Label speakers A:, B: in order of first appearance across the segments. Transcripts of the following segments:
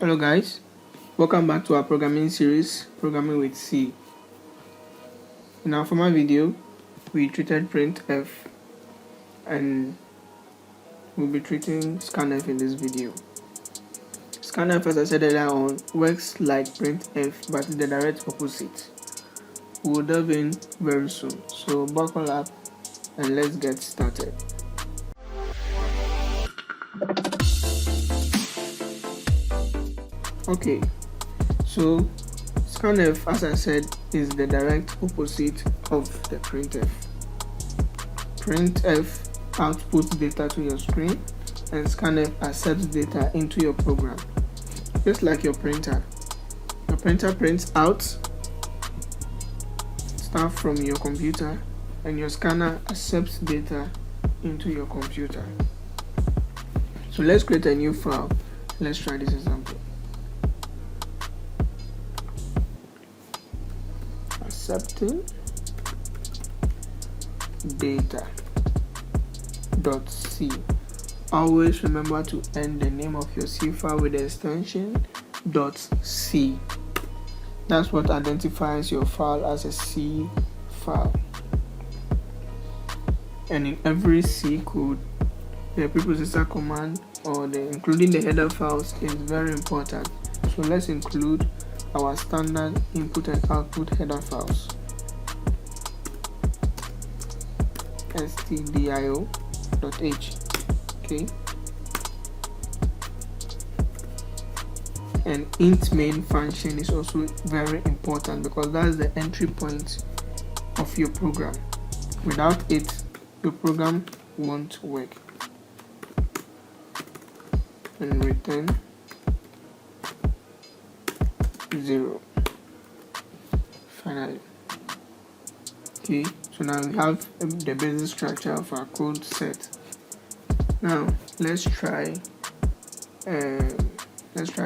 A: Hello guys, welcome back to our programming series, Programming with C. In our former video, we treated Printf and we'll be treating Scanf in this video. Scanf, as I said earlier on, works like Printf but the direct opposite. We'll delve in very soon, so buckle up and let's get started. Okay, so Scanf, as I said, is the direct opposite of the Printf. Printf outputs data to your screen and Scanf accepts data into your program. Just like your printer. Your printer prints out stuff from your computer and your scanner accepts data into your computer. So let's create a new file. Let's try this example. Accepting data.c. Always remember to end the name of your C file with the extension .c. That's what identifies your file as a C file. And in every C code, the preprocessor command or including the header files is very important. So let's include our standard input and output header files. stdio.h. Okay. And int main function is also very important because that's the entry point of your program. Without it, your program won't work. And return 0. Finally. Okay, so now we have the basic structure of our code set. Now let's try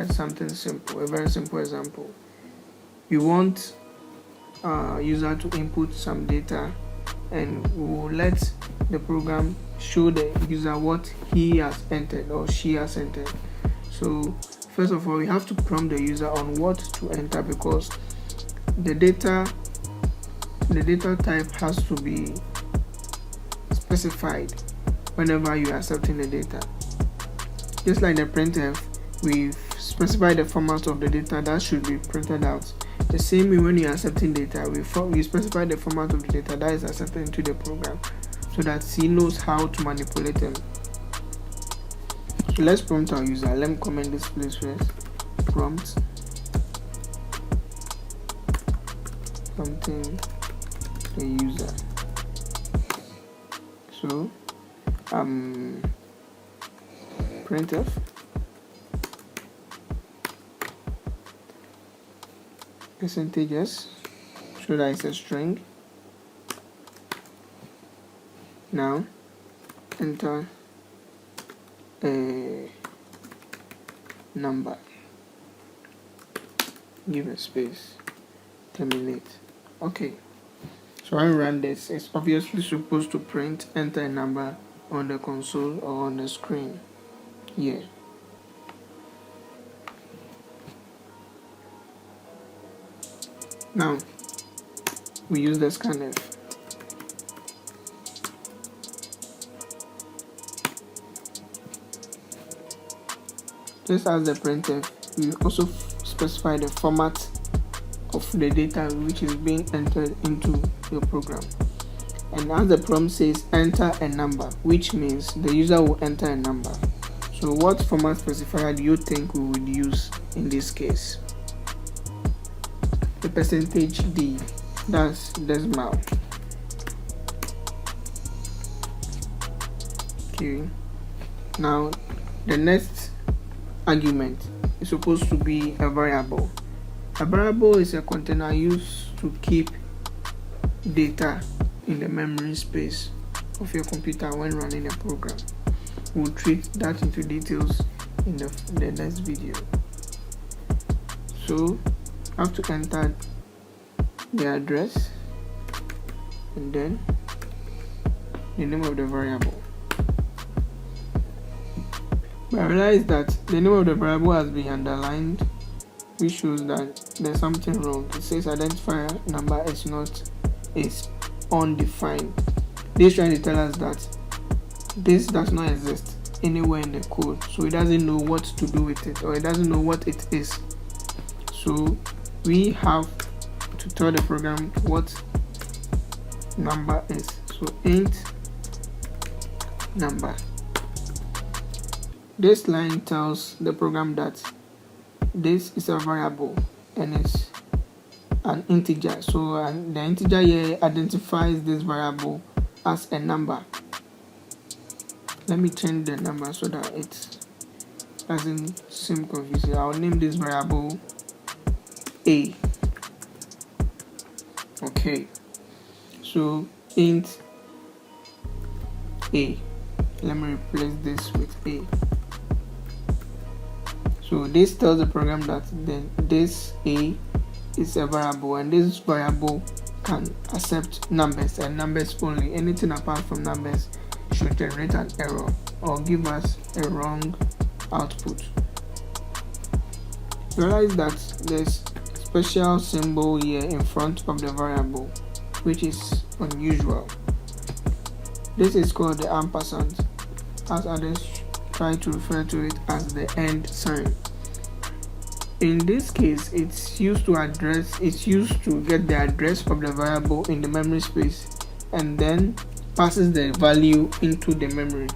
A: something simple, a very simple example. We want user to input some data and we will let the program show the user what he has entered or she has entered. So first of all, we have to prompt the user on what to enter because the data type has to be specified whenever you are accepting the data. Just like the printf, we've specified the format of the data that should be printed out. The same way when you are accepting data, we specify the format of the data that is accepted into the program so that C knows how to manipulate them. So let's prompt our user. Let me comment this place first. Prompt prompting the user. So printf percentages, so that it's a string. Now enter a number, give a space, terminate. Okay, so when we run this, it's obviously supposed to print enter a number on the console or on the screen here. Now we use the scanf. Just as the printf, we also specify the format of the data which is being entered into your program. And as the prompt says, enter a number, which means the user will enter a number. So what format specifier do you think we would use in this case? The %d, that's decimal. Okay. Now the next argument is supposed to be a variable. A variable is a container used to keep data in the memory space of your computer when running a program. We'll treat that into details in the next video. So I have to enter the address and then the name of the variable. But I realized that the name of the variable has been underlined, which shows that there's something wrong. It says identifier number is undefined. This is trying to tell us that this does not exist anywhere in the code, so it doesn't know what to do with it, or it doesn't know what it is. So we have to tell the program what number is. So int number. This line tells the program that this is a variable and it's an integer. So the integer here identifies this variable as a number. Let me change the number so that it doesn't seem confusing. I'll name this variable A. Okay, so int A. Let me replace this with A. So this tells the program that then this A is a variable, and this variable can accept numbers and numbers only. Anything apart from numbers should generate an error or give us a wrong output. Realize that there's a special symbol here in front of the variable, which is unusual. This is called the ampersand, as others try to refer to it as the end sign. In this case, it's used to get the address of the variable in the memory space and then passes the value into the memory.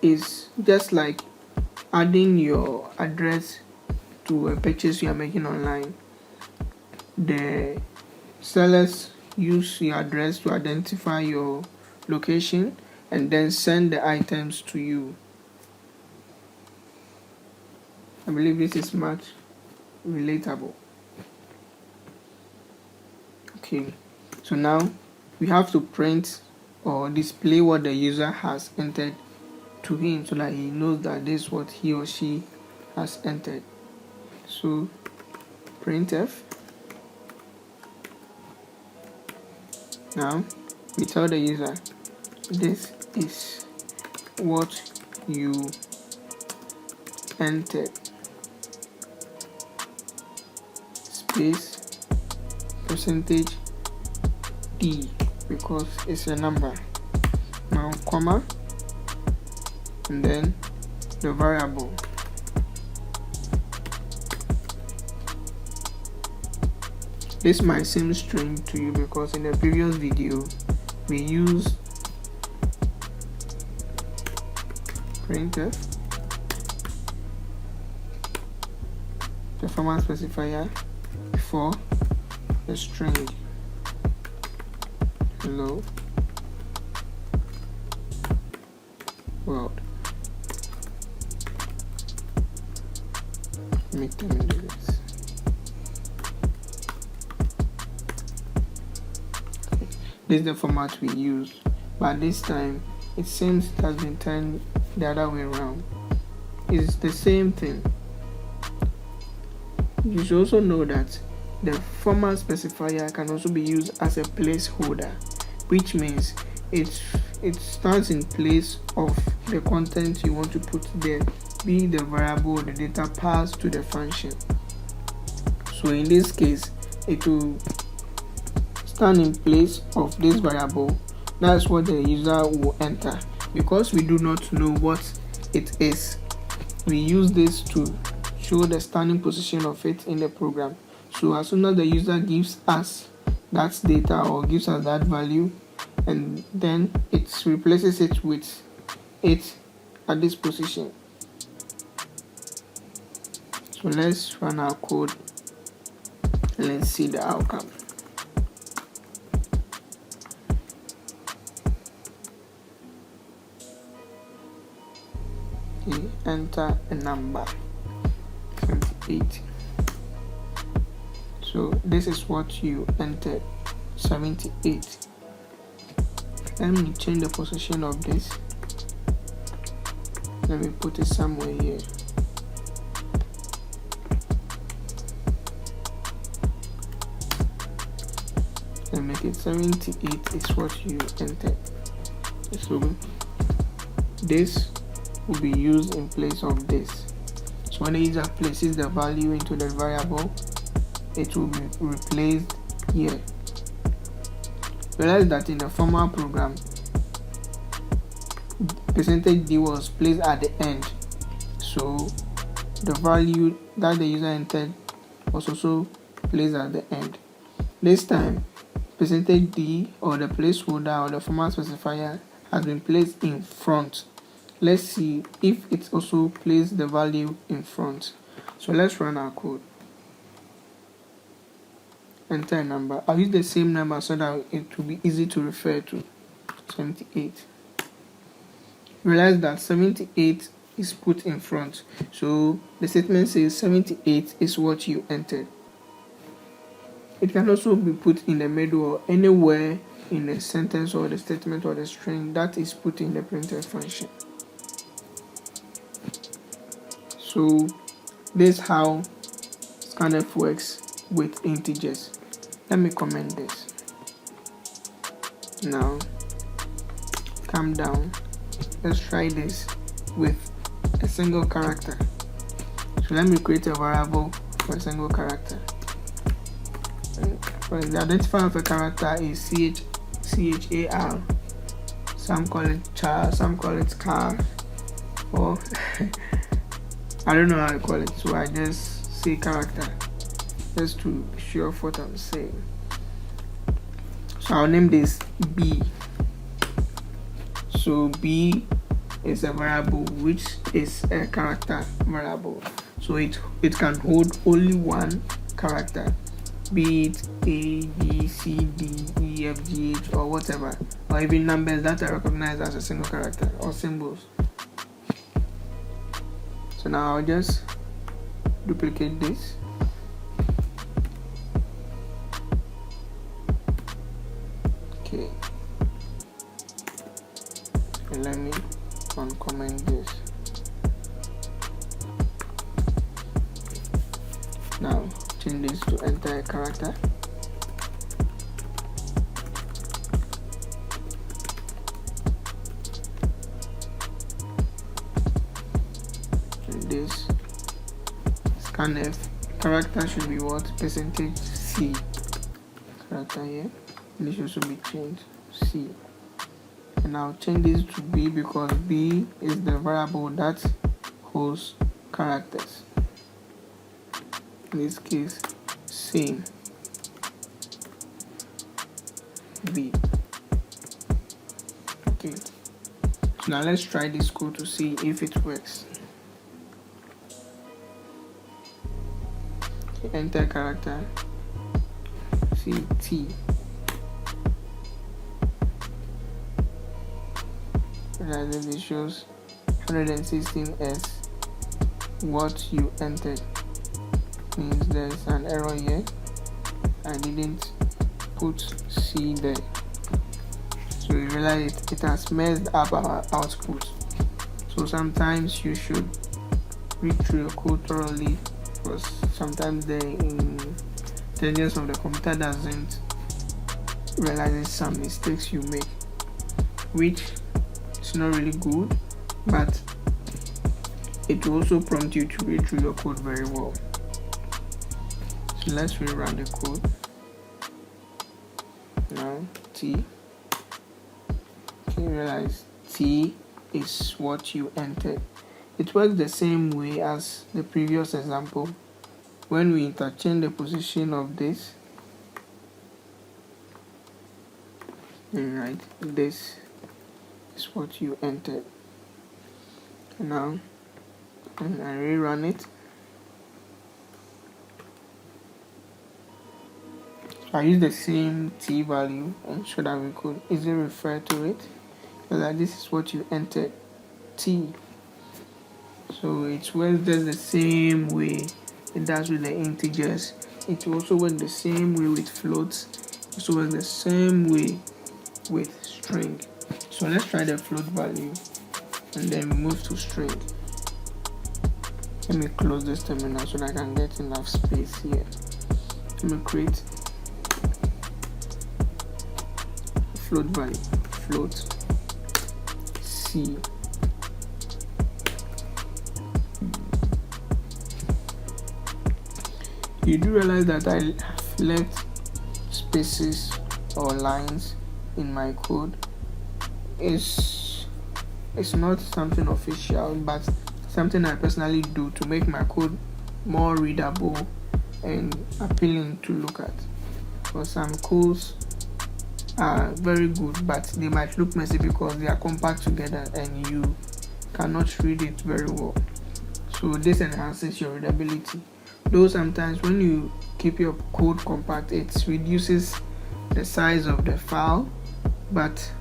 A: It's just like adding your address to a purchase you are making online. The sellers use your address to identify your location and then send the items to you. I believe this is much relatable. Okay, so now we have to print or display what the user has entered to him so that he knows that this is what he or she has entered. So printf. Now we tell the user this is what you entered, space percentage D, because it's a number. Now comma and then the variable. This might seem strange to you because in the previous video we used printf, the format specifier, before the string hello world. Make them do this. Okay. This is the format we use, but this time it seems it has been turned the other way around. It's the same thing. You should also know that the format specifier can also be used as a placeholder, which means it stands in place of the content you want to put there, be the variable or the data passed to the function. So in this case, it will stand in place of this variable. That's what the user will enter. Because we do not know what it is, we use this to show the standing position of it in the program. So as soon as the user gives us that data or gives us that value, and then it replaces it with it at this position. So let's run our code and let's see the outcome. Okay, enter a number 78. So this is what you entered, 78. Let me change the position of this. Let me put it somewhere here. And make it 78 is what you entered. So this will be used in place of this. So when the user places the value into the variable, it will be replaced here. Realize that in the former program, %d was placed at the end, so the value that the user entered was also placed at the end. This time, %d or the placeholder or the format specifier has been placed in front. Let's see if it also placed the value in front. So let's run our code. Enter a number. I'll use the same number so that it will be easy to refer to. 78. Realize that 78 is put in front. So the statement says 78 is what you entered. It can also be put in the middle or anywhere in the sentence or the statement or the string that is put in the Printf function. So this is how Scanf works with integers. Let me comment this. Now come down. Let's try this with a single character. So let me create a variable for a single character. For the identifier of a character is char. Some call it char, some call it car, or I don't know how to call it, so I just say character just to be sure of what I'm saying. So I'll name this B. So B is a variable which is a character variable. So it can hold only one character, be it A, B, C, D, E, F, G, H, or whatever, or even numbers that are recognized as a single character or symbols. So now I'll just duplicate this. Okay. And let me uncomment this. Now change this to enter a character. And this Scanf character should be what? %C character here. And this should also be changed C. And I'll change this to B because B is the variable that holds characters. In this case, same B. Okay. So now let's try this code to see if it works. Okay, enter character. See T. And then it shows 116S. What you entered means there's an error here. I didn't put C there. So you realize it has messed up our output. So sometimes you should read through your code thoroughly, because sometimes the intelligence of the computer doesn't realize some mistakes you make, which is not really good, but it will also prompt you to read through your code very well. So let's rerun the code. Now T. Okay, realize T is what you entered. It works the same way as the previous example. When we interchange the position of this, right, this is what you entered. And now and I rerun it. I use the same T value and so that we could easily refer to it. So that this is what you entered, T. So it works just the same way it does with the integers. It will also work the same way with floats. It also works the same way with string. So let's try the float value and then move to string. Let me close this terminal so that I can get enough space here. Let me create float value, float C. You do realize that I have left spaces or lines in my code. It's not something official, but something I personally do to make my code more readable and appealing to look at. For some codes are very good, but they might look messy because they are compact together and you cannot read it very well. So this enhances your readability. Though sometimes when you keep your code compact, it reduces the size of the file, but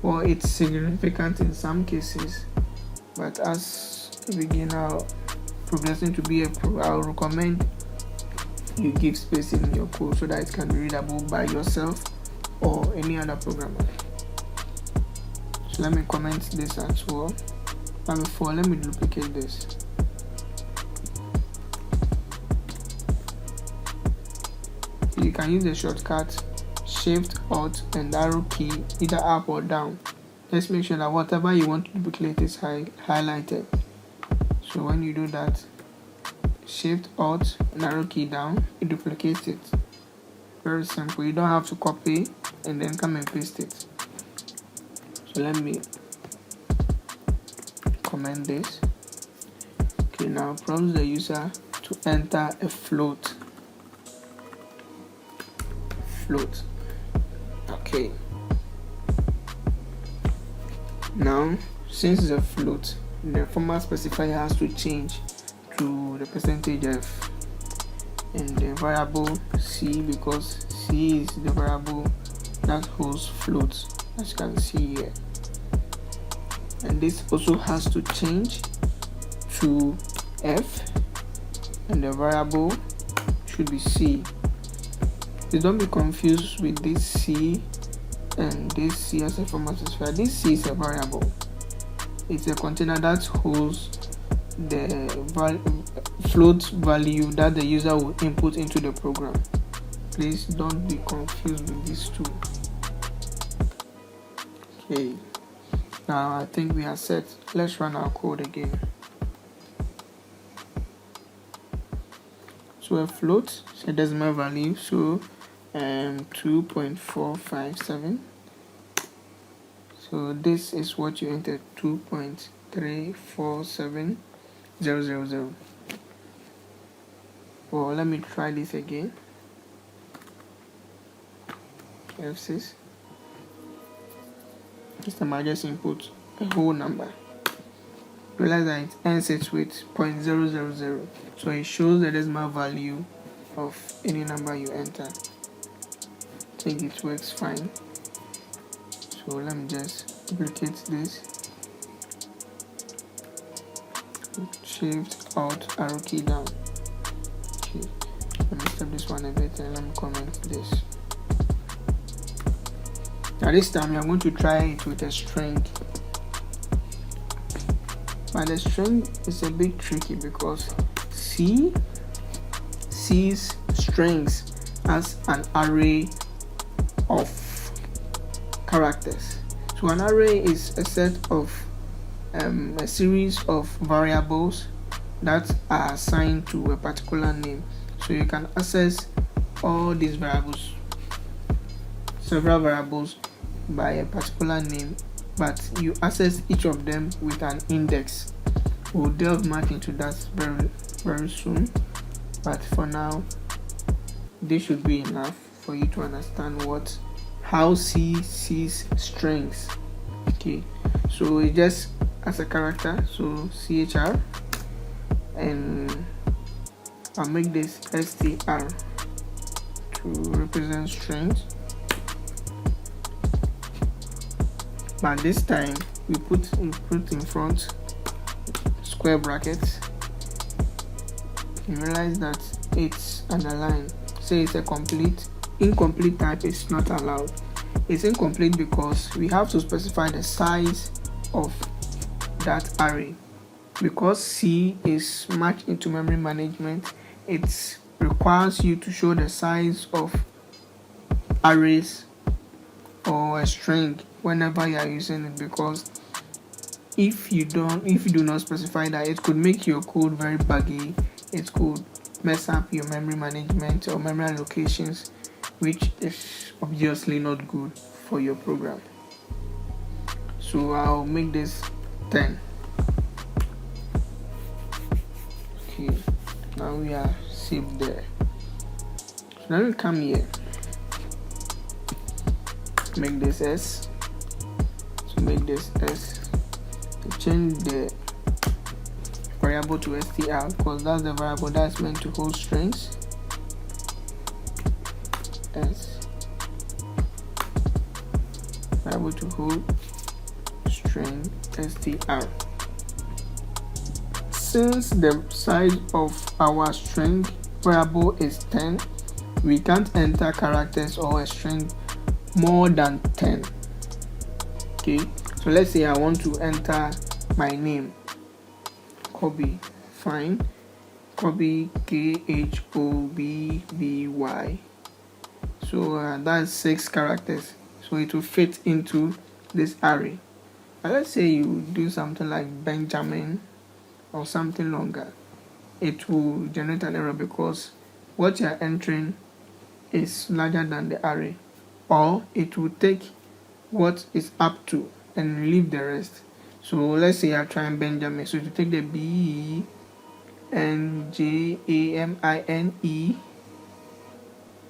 A: it's significant in some cases. But as a beginner progressing to be a pro, I would recommend you give space in your code so that it can be readable by yourself or any other programmer. So let me comment this as well. But before, let me duplicate this. You can use the shortcut Shift, Alt, and arrow key either up or down. Just make sure that whatever you want to duplicate is highlighted. So when you do that, Shift, Alt, and arrow key down, it duplicates it. Very simple. You don't have to copy and then come and paste it. So let me comment this. Okay, now prompt the user to enter a float. Okay. Now, since it's a float, the format specifier has to change to the percentage f and the variable c, because c is the variable that holds floats, as you can see here. And this also has to change to f and the variable should be c. Please don't be confused with this c and this c as a format specifier. This c is a variable. It's a container that holds the float value that the user will input into the program. Please don't be confused with these two. Okay, now I think we are set. Let's run our code again. So a float is a decimal value, so 2.457. So this is what you entered, 2.347000. Well, let me try this again. F6. This time I just input a whole number. Realize that it ends it with 0.000. So it shows the decimal value of any number you enter. I think it works fine. So let me just duplicate this. Shift, Alt, arrow key down. Okay, let me step this one a bit and let me comment this. Now this time we are going to try it with a string. But the string is a bit tricky because C sees strings as an array of characters. So an array is a set of a series of variables that are assigned to a particular name. So you can access all these variables, several variables by a particular name, but you access each of them with an index. We'll delve much into that very soon, but for now this should be enough for you to understand how C sees strings. Okay, so it just as a character, so CHR, and I'll make this STR to represent strings. But this time we put in front square brackets. You realize that it's underlined. Say it's a incomplete type is not allowed. It's incomplete because we have to specify the size of that array. Because C is much into memory management, it requires you to show the size of arrays or a string whenever you are using it, because if you do not specify that, it could make your code very buggy. It could mess up your memory management or memory allocations, which is obviously not good for your program. So I'll make this 10. Okay, now we are saved there. So now we come here, make this S. So make this S. Change the variable to str because that's the variable that's meant to hold strings. S variable to hold string str. Since the size of our string variable is 10, we can't enter characters or a string more than 10. Okay, so let's say I want to enter my name, Kobe. Fine, Kobe, KHOBBY. So that's 6 characters, so it will fit into this array. But let's say you do something like Benjamin or something longer, it will generate an error because what you are entering is larger than the array, or it will take what is up to and leave the rest. So let's say you are trying Benjamin, so to take the BENJAMINE.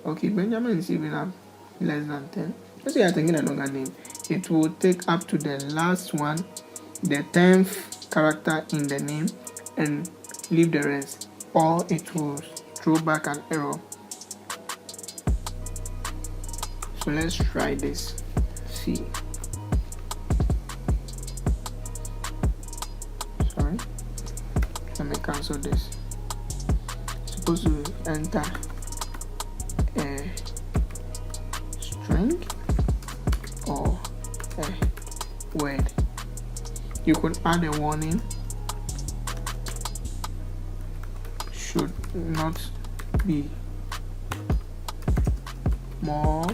A: Okay, Benjamin is even up less than 10. Let's say you are taking a longer name, it will take up to the last one, the 10th character in the name, and leave the rest, or it will throw back an error. So let's try this. See. Sorry. Let me cancel this. Supposed to enter a string or a word. You could add a warning. Should not be more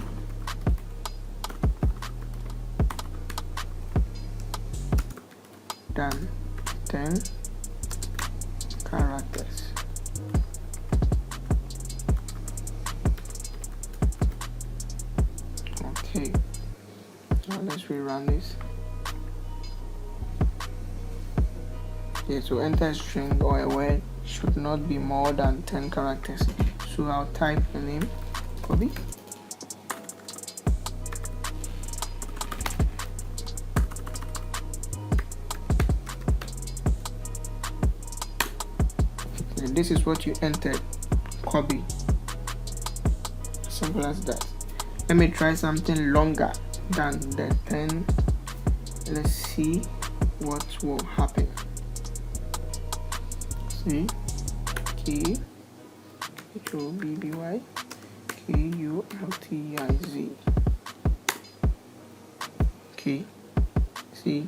A: than 10 characters. Okay, now let's rerun this. Okay, so enter a string or a word should not be more than 10 characters. So I'll type the name, Kobe. And this is what you entered, Kobe. Simple as that. Let me try something longer than the 10. Let's see what will happen. See, KHOBBY KULTIZ. Okay, see,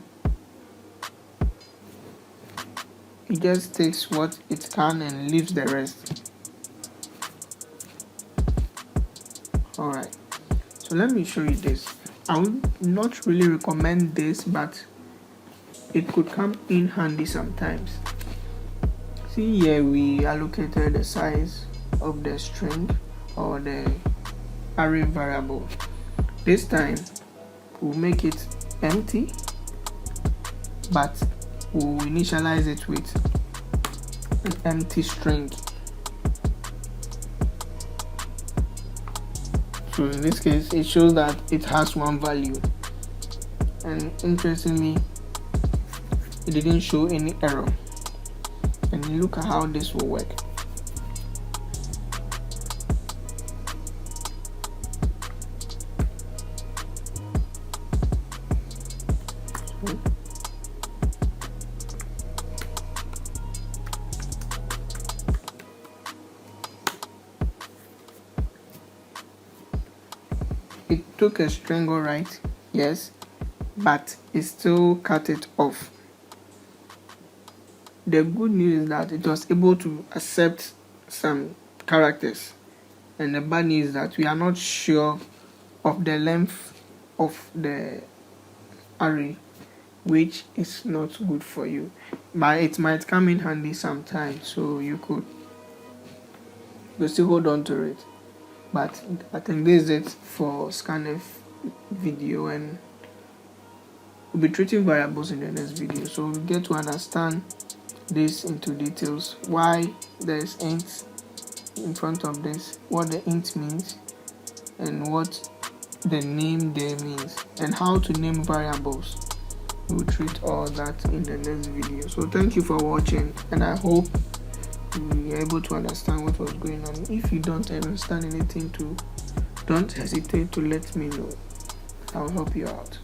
A: it just takes what it can and leaves the rest. Alright, so let me show you this. I would not really recommend this, but it could come in handy sometimes. See here, we allocated the size of the string or the array variable. This time we'll make it empty, but we'll initialize it with an empty string. So in this case, it shows that it has one value, and interestingly, it didn't show any error. And look at how this will work. It took a string, alright, yes, but it still cut it off. The good news is that it was able to accept some characters, and the bad news is that we are not sure of the length of the array, which is not good for you, but it might come in handy sometime. So you could we'll still hold on to it. But I think this is it for Scanf video, and we'll be treating variables in the next video. So we'll get to understand this into details, why there's int in front of this, what the int means, and what the name there means, and how to name variables. We'll treat all that in the next video. So thank you for watching, and I hope you are able to understand what was going on. If you don't understand anything, don't hesitate to let me know. I'll help you out.